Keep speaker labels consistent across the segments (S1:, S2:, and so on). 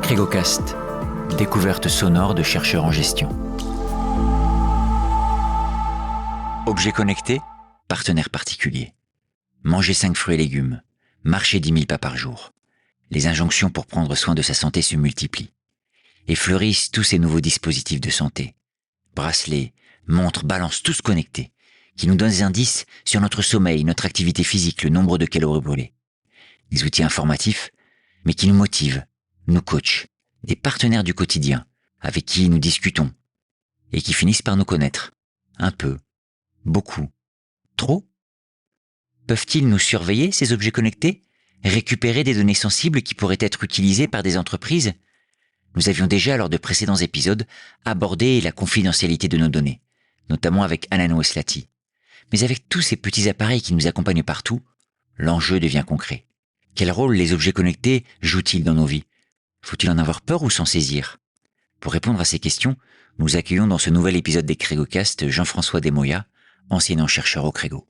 S1: Crégocast, découverte sonore de chercheurs en gestion. Objet connecté, partenaire particulier. Manger 5 fruits et légumes, marcher 10 000 pas par jour. Les injonctions pour prendre soin de sa santé se multiplient. Et fleurissent tous ces nouveaux dispositifs de santé. Bracelets, montres, balances, tous connectés, qui nous donnent des indices sur notre sommeil, notre activité physique, le nombre de calories brûlées. Des outils informatifs, mais qui nous motivent, nous coachent, des partenaires du quotidien, avec qui nous discutons, et qui finissent par nous connaître. Un peu, beaucoup, trop? Peuvent-ils nous surveiller, ces objets connectés? Récupérer des données sensibles qui pourraient être utilisées par des entreprises? Nous avions déjà, lors de précédents épisodes, abordé la confidentialité de nos données, notamment avec Anano Eslati. Mais avec tous ces petits appareils qui nous accompagnent partout, l'enjeu devient concret. Quel rôle les objets connectés jouent-ils dans nos vies? Faut-il en avoir peur ou s'en saisir? Pour répondre à ces questions, nous accueillons dans ce nouvel épisode des Crégocast Jean-François Desmoya, enseignant-chercheur au Crégo.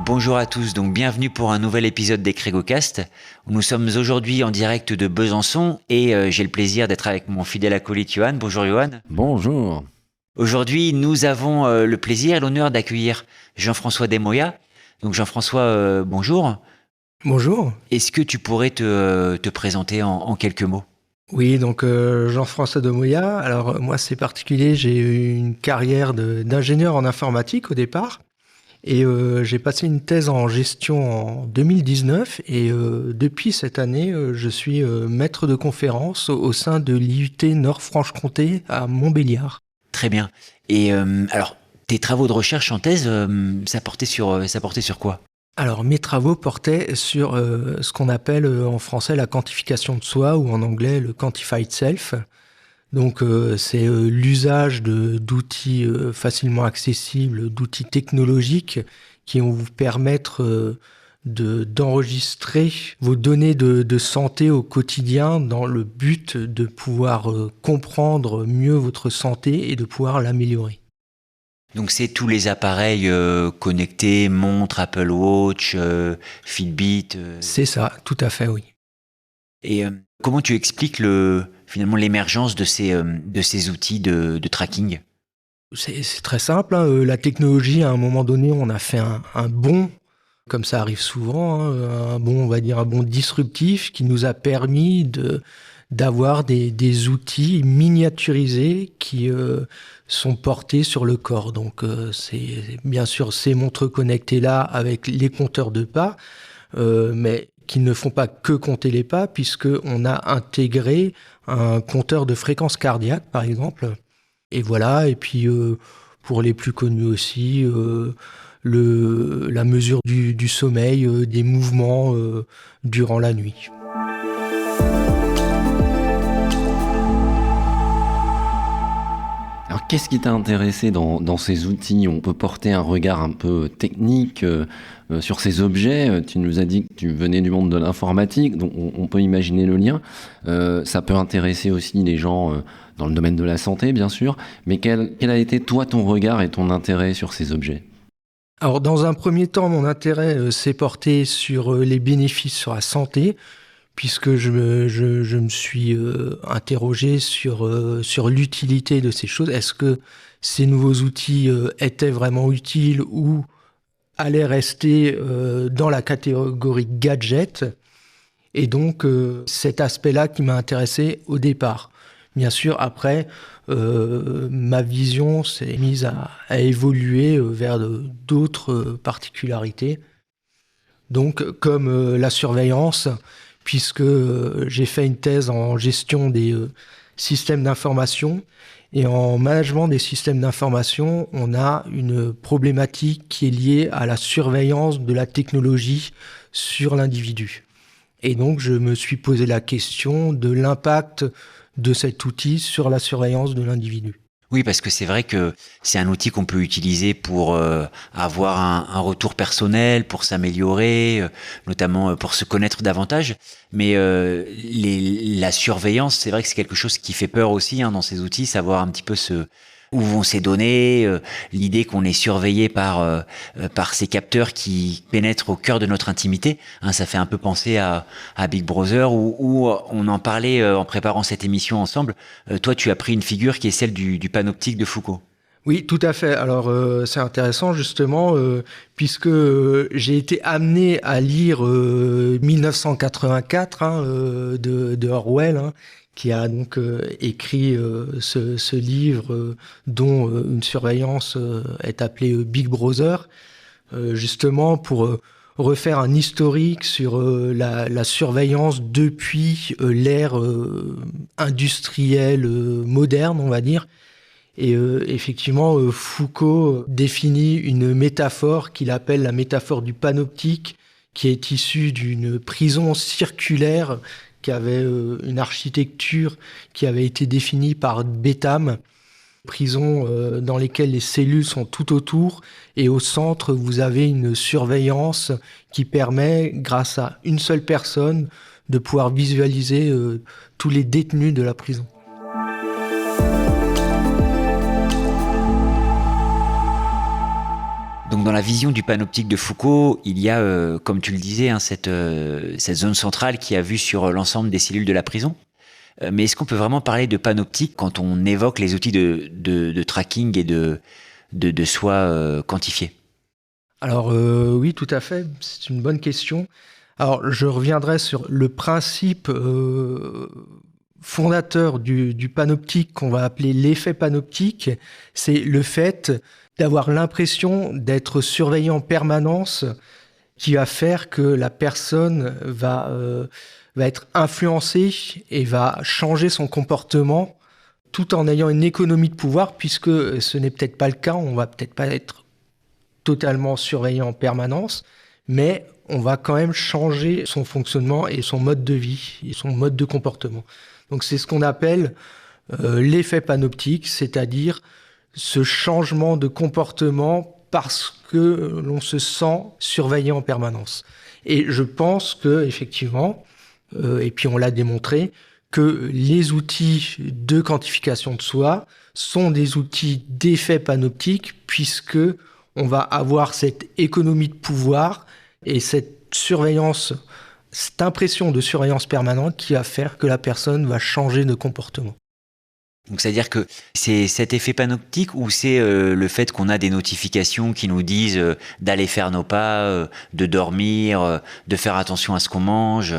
S1: Bonjour à tous, donc bienvenue pour un nouvel épisode des Crégocast. Nous sommes aujourd'hui en direct de Besançon et j'ai le plaisir d'être avec mon fidèle acolyte Johan. Bonjour Johan.
S2: Bonjour.
S1: Aujourd'hui, nous avons le plaisir et l'honneur d'accueillir Jean-François Desmoya. Donc Jean-François, bonjour.
S3: Bonjour.
S1: Est-ce que tu pourrais te présenter en quelques mots?
S3: Oui, donc Jean-François Desmoya. Alors moi, c'est particulier, j'ai eu une carrière d'ingénieur en informatique au départ. Et j'ai passé une thèse en gestion en 2019 et depuis cette année, je suis maître de conférence au sein de l'IUT Nord-Franche-Comté à Montbéliard.
S1: Très bien. Et alors, tes travaux de recherche en thèse, ça portait sur quoi?
S3: Alors mes travaux portaient sur ce qu'on appelle en français la quantification de soi ou en anglais le quantified self. Donc c'est l'usage d'outils facilement accessibles, d'outils technologiques qui vont vous permettre d'enregistrer vos données de santé au quotidien dans le but de pouvoir comprendre mieux votre santé et de pouvoir l'améliorer.
S1: Donc c'est tous les appareils connectés, montres, Apple Watch, Fitbit.
S3: C'est ça, tout à fait, oui.
S1: Et comment tu expliques finalement l'émergence de ces outils de tracking?
S3: C'est très simple, hein. La technologie, à un moment donné, on a fait un bond, comme ça arrive souvent, hein, on va dire un bond disruptif qui nous a permis d'avoir des outils miniaturisés qui sont portés sur le corps. Donc c'est bien sûr ces montres connectées-là avec les compteurs de pas, mais qui ne font pas que compter les pas, puisqu'on a intégré un compteur de fréquence cardiaque, par exemple. Et voilà, et puis pour les plus connus aussi, la mesure du sommeil, des mouvements durant la nuit.
S2: Alors, qu'est-ce qui t'a intéressé dans ces outils? On peut porter un regard un peu technique sur ces objets. Tu nous as dit que tu venais du monde de l'informatique, donc on peut imaginer le lien. Ça peut intéresser aussi les gens dans le domaine de la santé, bien sûr. Mais quel a été, toi, ton regard et ton intérêt sur ces objets?
S3: Alors, dans un premier temps, mon intérêt s'est porté sur les bénéfices sur la santé, puisque je me suis interrogé sur l'utilité de ces choses. Est-ce que ces nouveaux outils étaient vraiment utiles ou allaient rester dans la catégorie gadget? Et donc, cet aspect-là qui m'a intéressé au départ. Bien sûr, après, ma vision s'est mise à évoluer vers d'autres particularités. Donc, comme la surveillance, puisque j'ai fait une thèse en gestion des systèmes d'information. Et en management des systèmes d'information, on a une problématique qui est liée à la surveillance de la technologie sur l'individu. Et donc, je me suis posé la question de l'impact de cet outil sur la surveillance de l'individu.
S1: Oui, parce que c'est vrai que c'est un outil qu'on peut utiliser pour avoir un retour personnel, pour s'améliorer, notamment pour se connaître davantage. Mais la surveillance, c'est vrai que c'est quelque chose qui fait peur aussi dans ces outils, savoir un petit peu où vont ces données, l'idée qu'on est surveillé par ces capteurs qui pénètrent au cœur de notre intimité. Ça fait un peu penser à Big Brother où on en parlait en préparant cette émission ensemble. Toi, tu as pris une figure qui est celle du panoptique de Foucault.
S3: Oui, tout à fait. Alors, c'est intéressant justement, puisque j'ai été amené à lire 1984 de Orwell, qui a donc écrit ce livre dont une surveillance est appelée Big Brother, justement pour refaire un historique sur la surveillance depuis l'ère industrielle moderne, on va dire. Et effectivement, Foucault définit une métaphore qu'il appelle la métaphore du panoptique, qui est issue d'une prison circulaire qui avait une architecture qui avait été définie par Bentham, prison dans lesquelles les cellules sont tout autour, et au centre, vous avez une surveillance qui permet, grâce à une seule personne, de pouvoir visualiser tous les détenus de la prison.
S1: Donc dans la vision du panoptique de Foucault, il y a, comme tu le disais, cette zone centrale qui a vue sur l'ensemble des cellules de la prison. Mais est-ce qu'on peut vraiment parler de panoptique quand on évoque les outils de tracking et de soi quantifiés ?
S3: Alors oui, tout à fait, c'est une bonne question. Alors je reviendrai sur le principe fondateur du panoptique qu'on va appeler l'effet panoptique. C'est le fait d'avoir l'impression d'être surveillé en permanence, qui va faire que la personne va être influencée et va changer son comportement tout en ayant une économie de pouvoir, puisque ce n'est peut-être pas le cas, on va peut-être pas être totalement surveillé en permanence, mais on va quand même changer son fonctionnement et son mode de vie et son mode de comportement. Donc c'est ce qu'on appelle l'effet panoptique, c'est-à-dire ce changement de comportement parce que l'on se sent surveillé en permanence. Et je pense que effectivement, et puis on l'a démontré, que les outils de quantification de soi sont des outils d'effet panoptique, puisque on va avoir cette économie de pouvoir et cette surveillance, cette impression de surveillance permanente qui va faire que la personne va changer de comportement.
S1: Donc c'est-à-dire que c'est cet effet panoptique ou c'est le fait qu'on a des notifications qui nous disent d'aller faire nos pas, de dormir, de faire attention à ce qu'on mange ?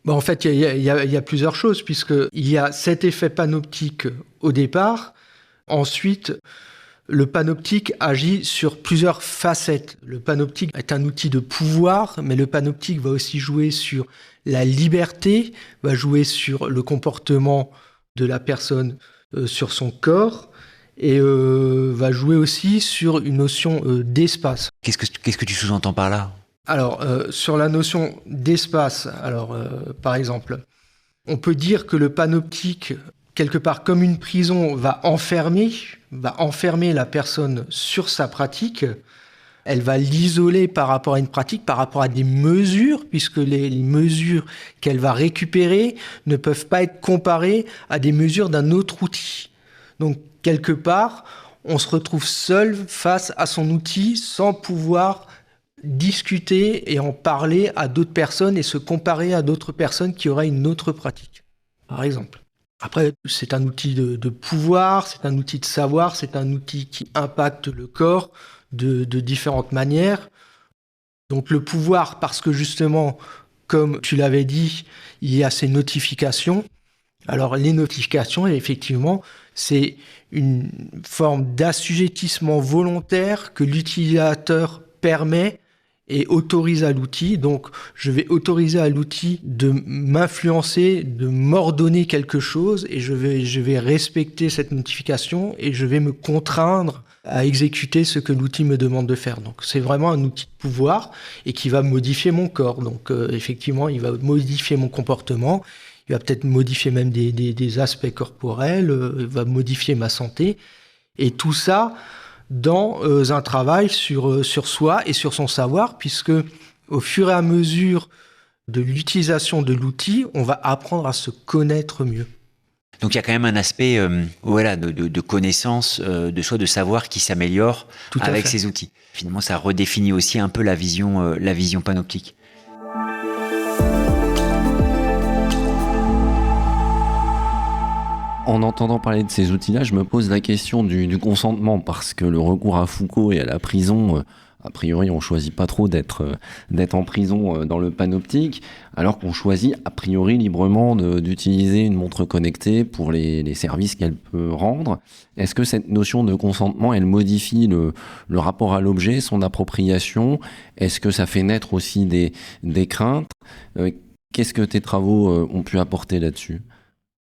S3: En fait, il y a plusieurs choses, puisqu'il y a cet effet panoptique au départ. Ensuite, le panoptique agit sur plusieurs facettes. Le panoptique est un outil de pouvoir, mais le panoptique va aussi jouer sur la liberté, va jouer sur le comportement de la personne sur son corps et va jouer aussi sur une notion d'espace.
S1: Qu'est-ce que tu sous-entends par là ?
S3: Alors, sur la notion d'espace, par exemple, on peut dire que le panoptique, quelque part comme une prison, va enfermer la personne sur sa pratique. Elle va l'isoler par rapport à une pratique, par rapport à des mesures, puisque les mesures qu'elle va récupérer ne peuvent pas être comparées à des mesures d'un autre outil. Donc, quelque part, on se retrouve seul face à son outil sans pouvoir discuter et en parler à d'autres personnes et se comparer à d'autres personnes qui auraient une autre pratique, par exemple. Après, c'est un outil de pouvoir, c'est un outil de savoir, c'est un outil qui impacte le corps de différentes manières. Donc le pouvoir, parce que justement, comme tu l'avais dit, il y a ces notifications. Alors les notifications, effectivement, c'est une forme d'assujettissement volontaire que l'utilisateur permet et autorise à l'outil. Donc, je vais autoriser à l'outil de m'influencer, de m'ordonner quelque chose et je vais respecter cette notification et je vais me contraindre à exécuter ce que l'outil me demande de faire. Donc, c'est vraiment un outil de pouvoir et qui va modifier mon corps. Donc, effectivement, il va modifier mon comportement. il va peut-être modifier même des aspects corporels, il va modifier ma santé. Et tout ça dans un travail sur soi et sur son savoir, puisque au fur et à mesure de l'utilisation de l'outil, on va apprendre à se connaître mieux.
S1: Donc il y a quand même un aspect de connaissance de soi, de savoir qui s'améliore avec ces outils. Finalement, ça redéfinit aussi un peu la vision panoptique.
S2: En entendant parler de ces outils-là, je me pose la question du consentement, parce que le recours à Foucault et à la prison, a priori, on choisit pas trop d'être en prison dans le panoptique, alors qu'on choisit a priori librement d'utiliser une montre connectée pour les services qu'elle peut rendre. Est-ce que cette notion de consentement, elle modifie le rapport à l'objet, son appropriation? Est-ce que ça fait naître aussi des craintes? Qu'est-ce que tes travaux ont pu apporter là-dessus?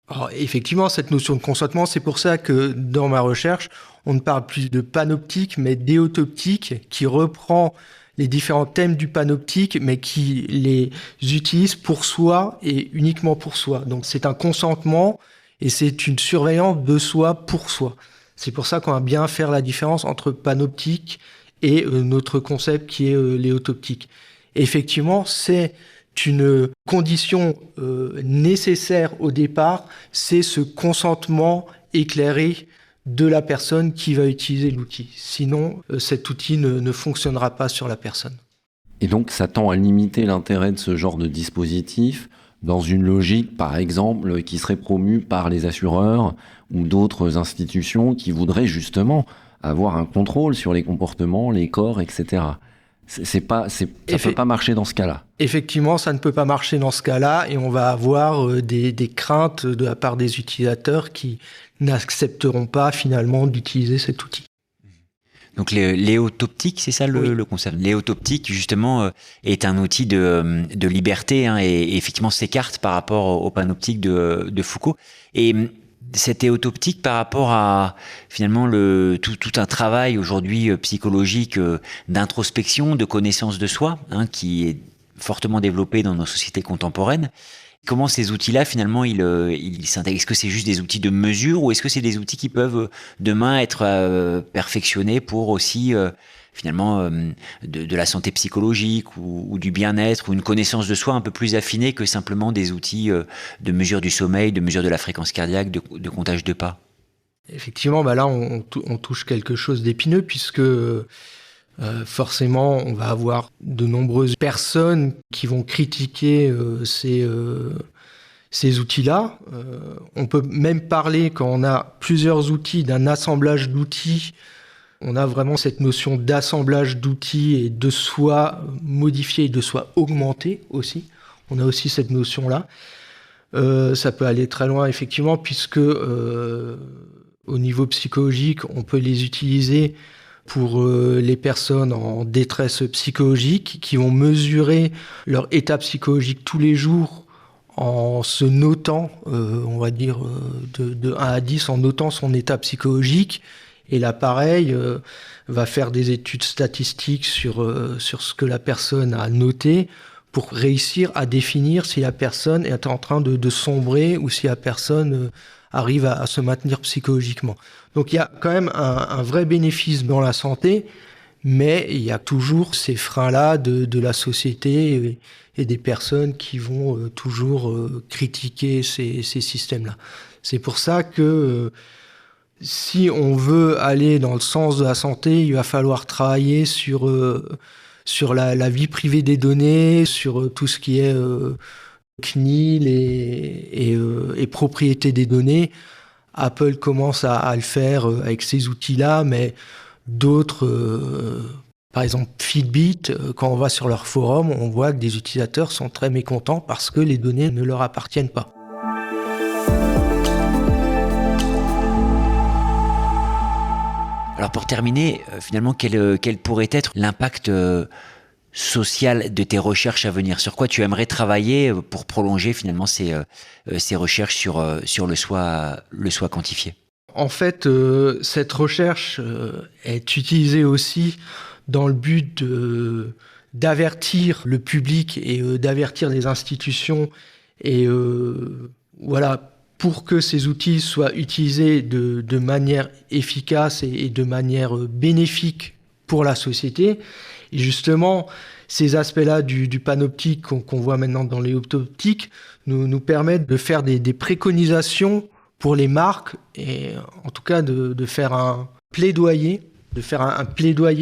S3: Alors, effectivement, cette notion de consentement, c'est pour ça que dans ma recherche, on ne parle plus de panoptique, mais d'éotoptique, qui reprend les différents thèmes du panoptique, mais qui les utilise pour soi et uniquement pour soi. Donc c'est un consentement et c'est une surveillance de soi pour soi. C'est pour ça qu'on va bien faire la différence entre panoptique et notre concept qui est l'éotoptique. Effectivement, c'est une condition nécessaire au départ, c'est ce consentement éclairé de la personne qui va utiliser l'outil. Sinon, cet outil ne fonctionnera pas sur la personne.
S2: Et donc, ça tend à limiter l'intérêt de ce genre de dispositif dans une logique, par exemple, qui serait promue par les assureurs ou d'autres institutions qui voudraient justement avoir un contrôle sur les comportements, les corps, etc. Ça peut pas marcher dans ce cas-là.
S3: Effectivement, ça ne peut pas marcher dans ce cas-là et on va avoir des craintes de la part des utilisateurs qui n'accepteront pas finalement d'utiliser cet outil.
S1: Donc l'éotoptique, c'est ça le concept. L'éotoptique, justement, est un outil de liberté et effectivement s'écarte par rapport au panoptique de Foucault. Et cette éotoptique par rapport à finalement tout un travail aujourd'hui psychologique d'introspection, de connaissance de soi, qui est fortement développé dans nos sociétés contemporaines. Comment ces outils-là, finalement, ils s'intègrent? Est-ce que c'est juste des outils de mesure ou est-ce que c'est des outils qui peuvent demain être perfectionnés pour aussi finalement de la santé psychologique ou du bien-être ou une connaissance de soi un peu plus affinée que simplement des outils de mesure du sommeil, de mesure de la fréquence cardiaque, de comptage de pas? Effectivement,
S3: là on touche quelque chose d'épineux puisque forcément on va avoir de nombreuses personnes qui vont critiquer ces outils-là. On peut même parler, quand on a plusieurs outils, d'un assemblage d'outils. On a vraiment cette notion d'assemblage d'outils et de soi modifié et de soi augmenté aussi. On a aussi cette notion-là. Ça peut aller très loin, effectivement, puisque au niveau psychologique, on peut les utiliser pour les personnes en détresse psychologique qui vont mesurer leur état psychologique tous les jours en se notant, on va dire de 1 à 10, en notant son état psychologique. Et l'appareil va faire des études statistiques sur ce que la personne a noté pour réussir à définir si la personne est en train de sombrer ou si la personne arrive à se maintenir psychologiquement. Donc il y a quand même un vrai bénéfice dans la santé, mais il y a toujours ces freins-là de la société et des personnes qui vont toujours critiquer ces systèmes-là. C'est pour ça que si on veut aller dans le sens de la santé, il va falloir travailler sur la vie privée des données, sur tout ce qui est CNIL et propriété des données. Apple commence à le faire avec ces outils-là, mais d'autres, par exemple Fitbit, quand on va sur leur forum, on voit que des utilisateurs sont très mécontents parce que les données ne leur appartiennent pas.
S1: Alors pour terminer, finalement, quel pourrait être l'impact social de tes recherches à venir? Sur quoi tu aimerais travailler pour prolonger finalement ces recherches sur le soi quantifié?
S3: En fait, cette recherche est utilisée aussi dans le but d'avertir le public et d'avertir les institutions Et voilà, pour que ces outils soient utilisés de manière efficace et de manière bénéfique pour la société. Et justement, ces aspects-là du panoptique qu'on voit maintenant dans les opto-optiques nous permettent de faire des préconisations pour les marques et en tout cas de faire un plaidoyer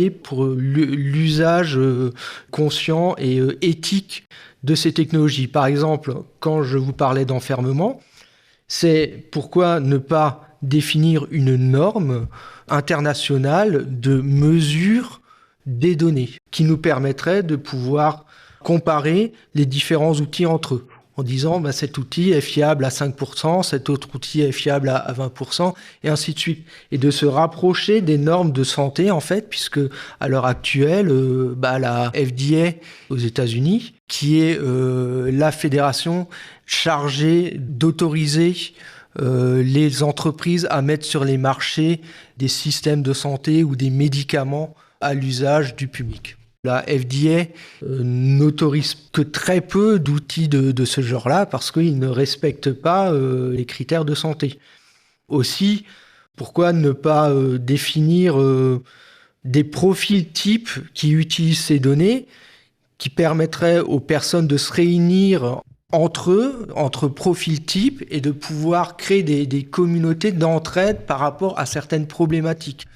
S3: pour l'usage conscient et éthique de ces technologies. Par exemple, quand je vous parlais d'enfermement, c'est pourquoi ne pas définir une norme internationale de mesure des données qui nous permettrait de pouvoir comparer les différents outils entre eux en disant cet outil est fiable à 5%, cet autre outil est fiable à 20%, et ainsi de suite. Et de se rapprocher des normes de santé, en fait, puisque à l'heure actuelle, la FDA aux États-Unis, qui est la fédération chargée d'autoriser les entreprises à mettre sur les marchés des systèmes de santé ou des médicaments à l'usage du public. La FDA n'autorise que très peu d'outils de ce genre-là parce qu'ils ne respectent pas les critères de santé. Aussi, pourquoi ne pas définir des profils types qui utilisent ces données, qui permettraient aux personnes de se réunir entre eux, entre profils types, et de pouvoir créer des communautés d'entraide par rapport à certaines problématiques.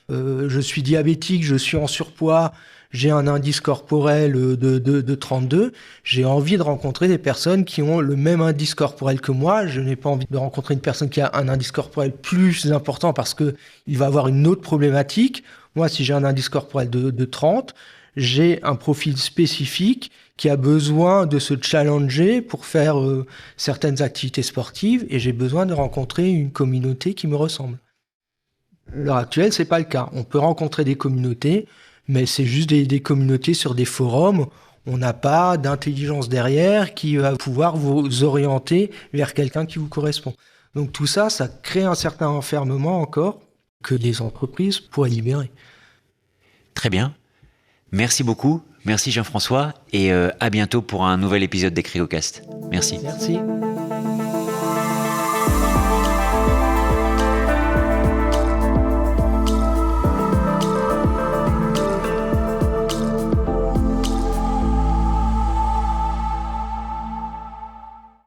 S3: Je suis diabétique, je suis en surpoids, j'ai un indice corporel de 32, j'ai envie de rencontrer des personnes qui ont le même indice corporel que moi, je n'ai pas envie de rencontrer une personne qui a un indice corporel plus important parce qu'il va avoir une autre problématique. Moi, si j'ai un indice corporel de 30, j'ai un profil spécifique qui a besoin de se challenger pour faire certaines activités sportives et j'ai besoin de rencontrer une communauté qui me ressemble. À l'heure actuelle, c'est pas le cas. On peut rencontrer des communautés, mais c'est juste des communautés sur des forums. On n'a pas d'intelligence derrière qui va pouvoir vous orienter vers quelqu'un qui vous correspond. Donc tout ça, ça crée un certain enfermement encore que les entreprises pourraient libérer.
S1: Très bien. Merci beaucoup. Merci Jean-François et à bientôt pour un nouvel épisode des CryoCast. Merci.
S3: Merci.